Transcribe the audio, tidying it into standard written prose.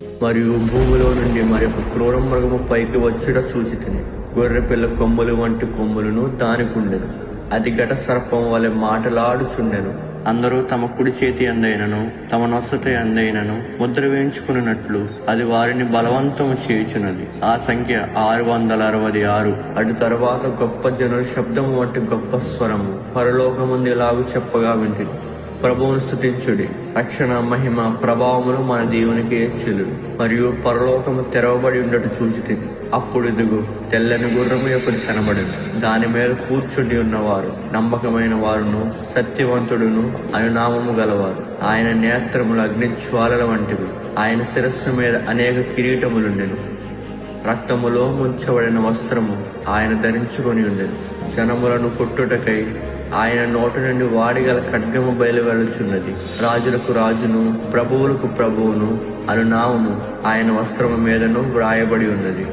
మరియు భూమిలో నుండి మరొక క్రూర మృగము పైకి వచ్చుట చూచితిని. గొర్రెపిల్ల కొమ్ములు వంటి కొమ్ములను దానికుండెను. అది ఘట సర్పం వలె మాటలాడుచుండెను. అందరూ తమ కుడి చేతి అందైనను తమ నొసట అందైనను ముద్ర వేయించుకున్నట్లు అది వారిని బలవంతము చేయుచున్నది. ఆ సంఖ్య 666. అటు తరువాత గొప్ప జనుల శబ్దము వంటి గొప్ప స్వరము పరలోకముందు ఇలాగు చెప్పగా వింటిని. ప్రభువును స్తుతించుడి, రక్షణ మహిమ ప్రభావములు మన దేవునికే చెల్లును. మరియు పరలోకము తెరవబడి ఉండటం చూచితిని. అప్పుడు ఇదిగో తెల్లని గుర్రము ఒకటి కనబడింది. దాని మీద కూర్చుండి ఉన్నవారు నమ్మకమైన వారును సత్యవంతుడును అను నామము గలవారు. ఆయన నేత్రములు అగ్ని జ్వాలల వంటివి. ఆయన శిరస్సు మీద అనేక కిరీటములుండెను. రక్తములో ముంచబడిన వస్త్రము ఆయన ధరించుకొని ఉండెను. జనములను కొట్టుటకై ఆయన నోటి నుండి వాడిగల ఖడ్గము బయలువెళ్ళుచున్నది. రాజులకు రాజును ప్రభువులకు ప్రభువును అను నామము ఆయన వస్త్రము మీదను వ్రాయబడి ఉన్నది.